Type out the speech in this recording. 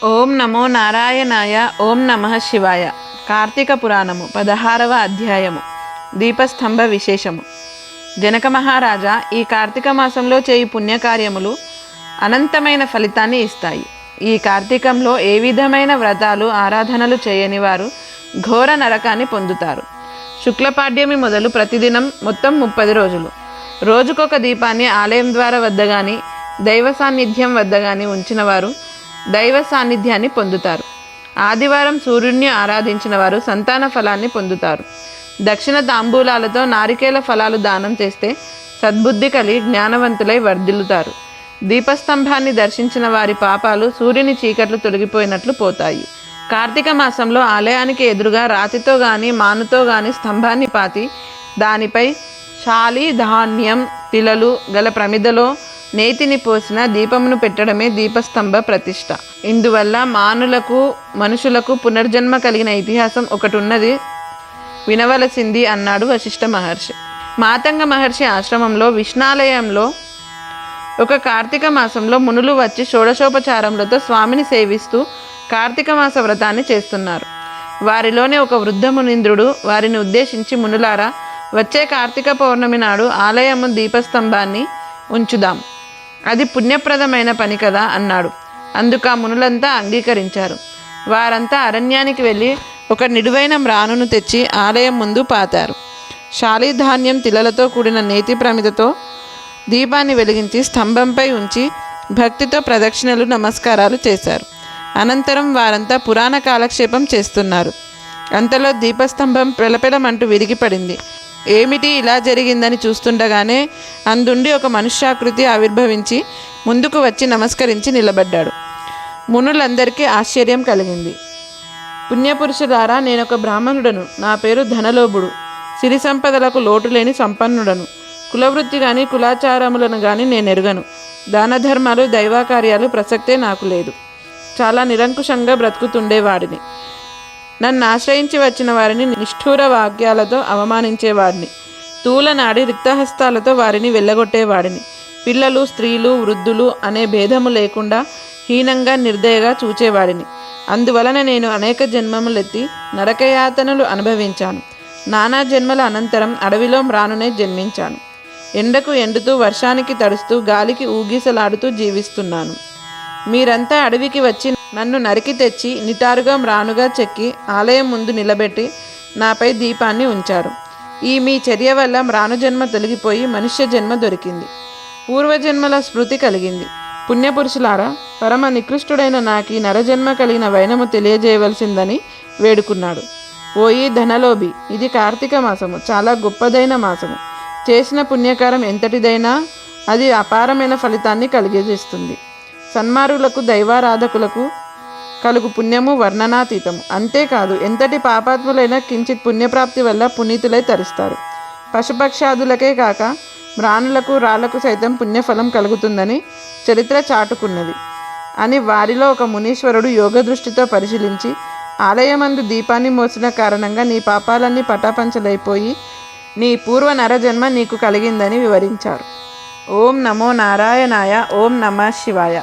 ఓం నమో నారాయణాయ. ఓం నమః శివాయ. కార్తీక పురాణము 16వ అధ్యాయము. దీపస్తంభ విశేషము. జనక మహారాజా, ఈ కార్తీక మాసంలో చేయి పుణ్యకార్యములు అనంతమైన ఫలితాన్ని ఇస్తాయి. ఈ కార్తీకంలో ఏ విధమైన వ్రతాలు ఆరాధనలు చేయని వారు ఘోర నరకాన్ని పొందుతారు. శుక్లపాడ్యమి మొదలు ప్రతిదినం మొత్తం 30 రోజులు రోజుకొక దీపాన్ని ఆలయం ద్వారా వద్ద కానీ దైవ సాన్నిధ్యం వద్ద కానీ ఉంచిన వారు దైవ సాన్నిధ్యాన్ని పొందుతారు. ఆదివారం సూర్యుడిని ఆరాధించిన వారు సంతాన ఫలాన్ని పొందుతారు. దక్షిణ తాంబూలాలతో నారికేల ఫలాలు దానం చేస్తే సద్బుద్ధి కలిగి జ్ఞానవంతులై వర్ధిల్లుతారు. దీపస్తంభాన్ని దర్శించిన వారి పాపాలు సూర్యుని చీకట్లు తొలగిపోయినట్లు పోతాయి. కార్తీక మాసంలో ఆలయానికి ఎదురుగా రాతితో కానీ మానుతో కానీ స్తంభాన్ని పాతి దానిపై శాలి ధాన్యం తిలలు గల ప్రమిదలో నేతిని పోసిన దీపమును పెట్టడమే దీపస్తంభ ప్రతిష్ట. ఇందువల్ల మానులకు మనుషులకు పునర్జన్మ కలిగిన ఇతిహాసం ఒకటి ఉన్నది, వినవలసింది అన్నాడు వశిష్ఠ మహర్షి. మాతంగ మహర్షి ఆశ్రమంలో విష్ణాలయంలో ఒక కార్తీక మాసంలో మునులు వచ్చి షోడశోపచారములతో స్వామిని సేవిస్తూ కార్తీక మాస వ్రతాన్ని చేస్తున్నారు. వారిలోనే ఒక వృద్ధ మునీంద్రుడు వారిని ఉద్దేశించి, మునులారా, వచ్చే కార్తీక పౌర్ణమి నాడు ఆలయము దీపస్తంభాన్ని ఉంచుదాం, అది పుణ్యప్రదమైన పని కదా అన్నాడు. అందుకు ఆ మునులంతా అంగీకరించారు. వారంతా అరణ్యానికి వెళ్ళి ఒక నిడువైన మ్రానును తెచ్చి ఆలయం ముందు పాతారు. శాలిధాన్యం తిలలతో కూడిన నేతి ప్రమిదతో దీపాన్ని వెలిగించి స్తంభంపై ఉంచి భక్తితో ప్రదక్షిణలు నమస్కారాలు చేశారు. అనంతరం వారంతా పురాణ కాలక్షేపం చేస్తున్నారు. అంతలో దీపస్తంభం పెలపెలమంటూ విరిగిపడింది. ఏమిటి ఇలా జరిగిందని చూస్తుండగానే అందుండి ఒక మనుష్యాకృతి ఆవిర్భవించి ముందుకు వచ్చి నమస్కరించి నిలబడ్డాడు. మునులందరికీ ఆశ్చర్యం కలిగింది. పుణ్యపురుషులారా, నేనొక బ్రాహ్మణుడను. నా పేరు ధనలోభుడు. సిరి సంపదలకు లోటు లేని సంపన్నుడను. కులవృత్తి కానీ కులాచారములను కానీ నేను ఎరుగను. దాన ధర్మాలు దైవాకార్యాలు ప్రసక్తే నాకు లేదు. చాలా నిరంకుశంగా బ్రతుకుతుండేవాడిని. నన్ను ఆశ్రయించి వచ్చిన వారిని నిష్ఠూర వాక్యాలతో అవమానించేవాడిని. తూలనాడి రిక్తహస్తాలతో వారిని వెళ్ళగొట్టేవాడిని. పిల్లలు, స్త్రీలు, వృద్ధులు అనే భేదము లేకుండా హీనంగా నిర్దయగా చూచేవాడిని. అందువలన నేను అనేక జన్మములెత్తి నరకయాతనలు అనుభవించాను. నానా జన్మల అనంతరం అడవిలో మ్రానునే జన్మించాను. ఎండకు ఎండుతూ, వర్షానికి తడుస్తూ, గాలికి ఊగిసలాడుతూ జీవిస్తున్నాను. మీరంతా అడవికి వచ్చి నన్ను నరికి తెచ్చి నిటారుగా మ్రానుగా చెక్కి ఆలయం ముందు నిలబెట్టి నాపై దీపాన్ని ఉంచారు. ఈ మీ చర్య వల్ల మ్రాను జన్మ తొలగిపోయి మనుష్య జన్మ దొరికింది. పూర్వజన్మల స్మృతి కలిగింది. పుణ్యపురుషులారా, పరమ నికృష్టుడైన నాకు ఈ నరజన్మ కలిగిన వైనము తెలియజేయవలసిందని వేడుకున్నాడు. ఓయి ధనలోభి, ఇది కార్తీక మాసము, చాలా గొప్పదైన మాసము. చేసిన పుణ్యకారం ఎంతటిదైనా అది అపారమైన ఫలితాన్ని కలిగజేస్తుంది. సన్మార్గులకు దైవారాధకులకు కలుగు పుణ్యము వర్ణనాతీతము. అంతేకాదు, ఎంతటి పాపాత్ములైన కించిత్ పుణ్యప్రాప్తి వల్ల పునీతులై తరిస్తారు. పశుపక్షాదులకే కాక మ్రాణులకు రాళ్లకు సైతం పుణ్యఫలం కలుగుతుందని చరిత్ర చాటుకున్నది అని వారిలో ఒక మునీశ్వరుడు యోగ దృష్టితో పరిశీలించి, ఆలయమందు దీపాన్ని మోసిన కారణంగా నీ పాపాలన్నీ పటాపంచలైపోయి నీ పూర్వ నరజన్మ నీకు కలిగిందని వివరించారు. ఓం నమో నారాయణాయ. ఓం నమః శివాయ.